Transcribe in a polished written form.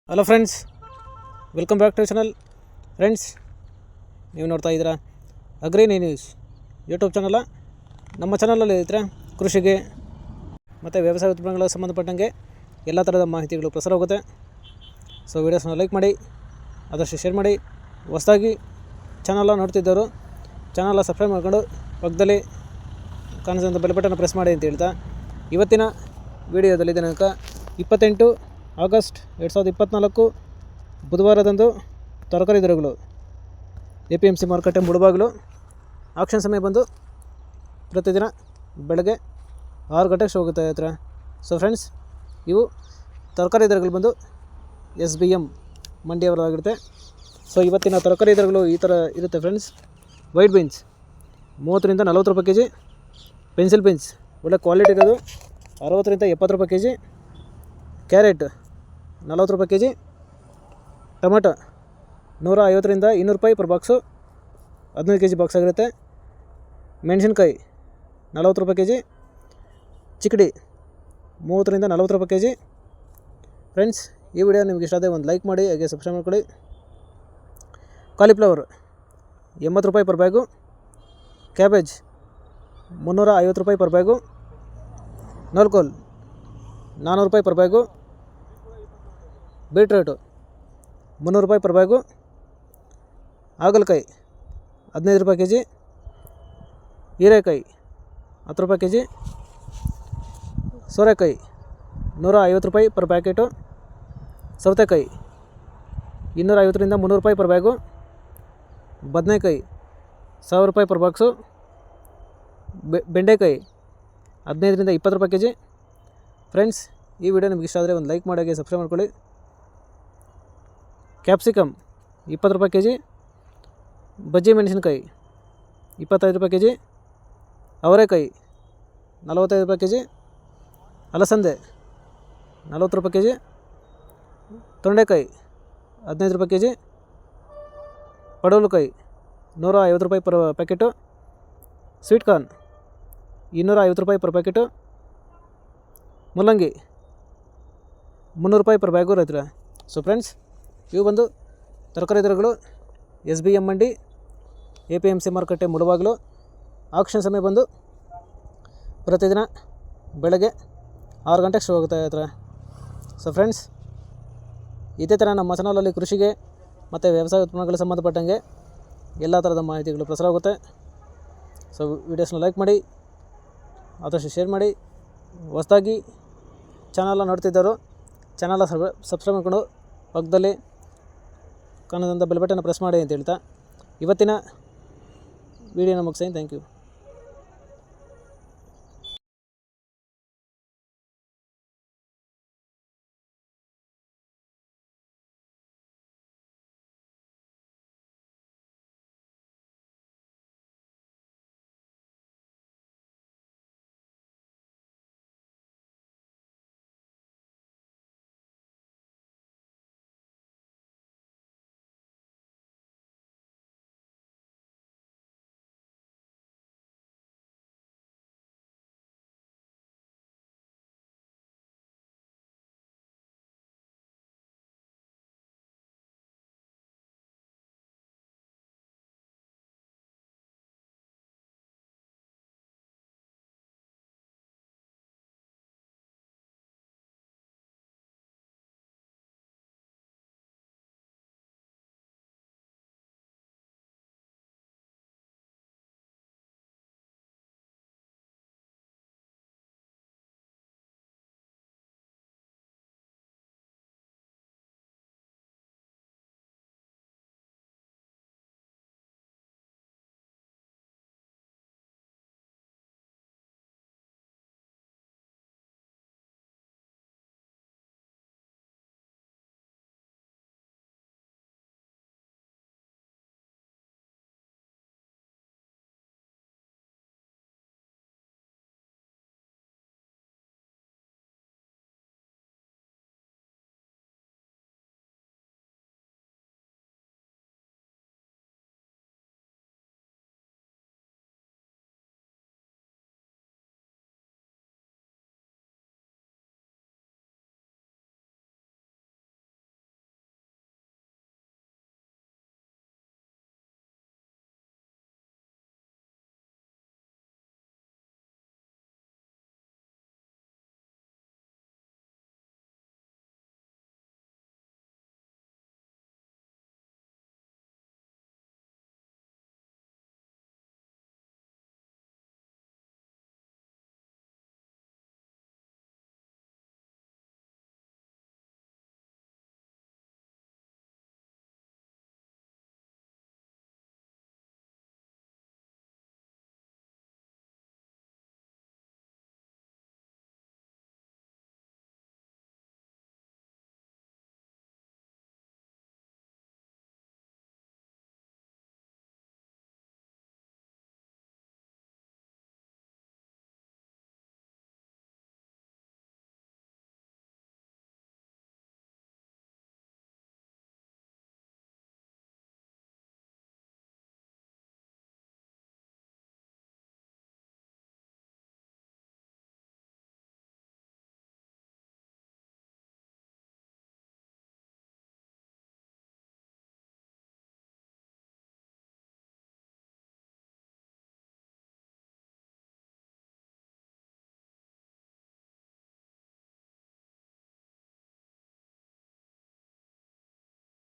Hello friends, welcome back to channel. Friends, ನೀವು ನೋಡ್ತಾ ಇದ್ದೀರಾ ಅಗ್ರಿನಿ ನ್ಯೂಸ್ ಯೂಟ್ಯೂಬ್ ಚಾನಲ. ನಮ್ಮ ಚಾನಲಲ್ಲಿ ಇದ್ದರೆ ಕೃಷಿಗೆ ಮತ್ತು ವ್ಯವಸಾಯ ಉತ್ಪನ್ನಗಳಿಗೆ ಸಂಬಂಧಪಟ್ಟಂಗೆ ಎಲ್ಲ ಥರದ ಮಾಹಿತಿಗಳು ಪ್ರಸಾರ ಹೋಗುತ್ತೆ. ಸೊ ವೀಡಿಯೋಸ್ನ ಲೈಕ್ ಮಾಡಿ, ಆದಷ್ಟು ಶೇರ್ ಮಾಡಿ. ಹೊಸದಾಗಿ ಚಾನಲ ನೋಡ್ತಿದ್ದವರು ಚಾನಲ ಸಬ್ಸ್ಕ್ರೈಬ್ ಮಾಡ್ಕೊಂಡು ಪಕ್ಕದಲ್ಲಿ ಕಾಣಿಸೋಂಥ ಬೆಲ್ ಬಟನ್ ಪ್ರೆಸ್ ಮಾಡಿ ಅಂತ ಹೇಳ್ತಾ, ಇವತ್ತಿನ ವಿಡಿಯೋದಲ್ಲಿ ದಿನಾಂಕ 28 ಆಗಸ್ಟ್ 2024 ಬುಧವಾರದಂದು ತರಕಾರಿ ದರಗಳು APMC ಮಾರುಕಟ್ಟೆ ಮುಳುಬಾಗಿಲು ಆಕ್ಷನ್ ಸಮಯ ಬಂದು ಪ್ರತಿದಿನ ಬೆಳಗ್ಗೆ 6 ಗಂಟೆಗೆ ಶೋ ಹೋಗುತ್ತೆ ಹತ್ರ. ಸೊ ಫ್ರೆಂಡ್ಸ್, ಇವು ತರಕಾರಿ ದರಗಳು ಬಂದು SBM ಮಂಡಿಯವರಾಗಿರುತ್ತೆ. ಸೊ ಇವತ್ತಿನ ತರಕಾರಿ ದರಗಳು ಈ ಥರ ಇರುತ್ತೆ ಫ್ರೆಂಡ್ಸ್. ವೈಟ್ ಬೀನ್ಸ್ 30 ರಿಂದ 40 ರೂಪಾಯಿ ಕೆಜಿ. ಪೆನ್ಸಿಲ್ ಬೀನ್ಸ್ ಒಳ್ಳೆ ಕ್ವಾಲಿಟಿ ಇರೋದು 60 ರಿಂದ 70 ರೂಪಾಯಿ ಕೆಜಿ. ಕ್ಯಾರೆಟ್ 40 ರೂಪಾಯಿ ಕೆಜಿ. ಟೊಮೆಟೊ 150 ರಿಂದ 200 ರೂಪಾಯಿ ಪರ್ ಬಾಕ್ಸು, 15 ಕೆಜಿ ಬಾಕ್ಸ್ ಆಗಿರುತ್ತೆ. ಮೆಣಸಿನ್ಕಾಯಿ 40 ರೂಪಾಯಿ ಕೆಜಿ. ಚಿಕ್ಕಡಿ 30 ರಿಂದ 40 ರೂಪಾಯಿ ಕೆಜಿ. ಫ್ರೆಂಡ್ಸ್, ಈ ವಿಡಿಯೋ ನಿಮಗೆ ಇಷ್ಟ ಆದರೆ ಒಂದು ಲೈಕ್ ಮಾಡಿ, ಹಾಗೆ ಸಬ್ಸ್ಕ್ರೈಬ್ ಮಾಡ್ಕೊಳ್ಳಿ. ಕಾಲಿಫ್ಲವರ್ 80 ರೂಪಾಯಿ ಪರ್ ಬ್ಯಾಗು. ಕ್ಯಾಬೇಜ್ 350 ರೂಪಾಯಿ ಪರ್ ಬ್ಯಾಗು. ನೂಲ್ಕೋಲ್ 400 ರೂಪಾಯಿ ಪರ್ ಬ್ಯಾಗು. ಬೀಟ್ರೂಟು 300 ರೂಪಾಯಿ ಪರ್ ಬ್ಯಾಗು. ಹಾಗಲಕಾಯಿ 15 ರೂಪಾಯಿ ಕೆಜಿ. ಹೀರೆಕಾಯಿ 10 ರೂಪಾಯಿ ಕೆಜಿ. ಸೋರೆಕಾಯಿ 150 ರೂಪಾಯಿ ಪರ್ ಪ್ಯಾಕೆಟು. ಸೌತೆಕಾಯಿ 250 ರಿಂದ 300 ರೂಪಾಯಿ ಪರ್ ಬ್ಯಾಗು. ಬದನೆಕಾಯಿ 1000 ರೂಪಾಯಿ ಪರ್ ಬಾಕ್ಸು. ಬೆಂಡೆಕಾಯಿ 15 ರಿಂದ 20 ರೂಪಾಯಿ ಕೆಜಿ. ಫ್ರೆಂಡ್ಸ್, ಈ ವಿಡಿಯೋ ನಿಮ್ಗೆ ಇಷ್ಟ ಆದರೆ ಒಂದು ಲೈಕ್ ಮಾಡಿ, ಹಾಗೆ ಸಬ್ಸ್ಕ್ರೈಬ್ ಮಾಡ್ಕೊಳ್ಳಿ. ಕ್ಯಾಪ್ಸಿಕಮ್ 20 ರೂಪಾಯಿ ಕೆಜಿ. ಬಜ್ಜಿ ಮೆಣಸಿನ್ಕಾಯಿ 25 ರೂಪಾಯಿ ಕೆಜಿ. ಅವರೆಕಾಯಿ 45 ರೂಪಾಯಿ ಕೆಜಿ. ಅಲಸಂದೆ 40 ರೂಪಾಯಿ ಕೆಜಿ. ತೊಂಡೆಕಾಯಿ 15 ರೂಪಾಯಿ ಕೆಜಿ. ಪಡವಲಕಾಯಿ 150 ರೂಪಾಯಿ ಪರ್ ಪ್ಯಾಕೆಟು. ಸ್ವೀಟ್ ಕಾರ್ನ್ 250 ರೂಪಾಯಿ ಪರ್ ಪ್ಯಾಕೆಟು. ಮುಲ್ಲಂಗಿ 300 ರೂಪಾಯಿ ಪರ್ ಬ್ಯಾಗು ರೈತರ. ಸೊ ಫ್ರೆಂಡ್ಸ್, ಇವು ಬಂದು ತರಕಾರಿ ದರಗಳು SBM ಮಂಡಿ APMC ಮಾರುಕಟ್ಟೆ ಮುಳುಬಾಗಿಲು ಆಕ್ಷನ್ ಸಮಯ ಬಂದು ಪ್ರತಿದಿನ ಬೆಳಗ್ಗೆ 6 ಗಂಟೆಗೆ ಶೋ ಆಗುತ್ತೆ ಹತ್ರ. ಸೊ ಫ್ರೆಂಡ್ಸ್, ಇದೇ ಥರ ನಮ್ಮ ಚಾನಲಲ್ಲಿ ಕೃಷಿಗೆ ಮತ್ತು ವ್ಯವಸಾಯ ಉತ್ಪನ್ನಗಳಿಗೆ ಸಂಬಂಧಪಟ್ಟಂಗೆ ಎಲ್ಲ ಥರದ ಮಾಹಿತಿಗಳು ಪ್ರಸಾರ ಆಗುತ್ತೆ. ಸೊ ವೀಡಿಯೋಸ್ನ ಲೈಕ್ ಮಾಡಿ, ಆದಷ್ಟು ಶೇರ್ ಮಾಡಿ. ಹೊಸದಾಗಿ ಚಾನಲ ನೋಡ್ತಿದ್ದರು ಚಾನಲ ಸಬ್ಸ್ಕ್ರೈಬ್ ಮಾಡ್ಕೊಂಡು ಪಕ್ಕದಲ್ಲಿ ಕಾಣೋದಂಥ ಬೆಲ್ ಬಟನ್ ಪ್ರೆಸ್ ಮಾಡಿ ಅಂತ ಹೇಳ್ತಾ, ಇವತ್ತಿನ ವಿಡಿಯೋನ ಮುಗಿಸ್ತೀನಿ. Thank you.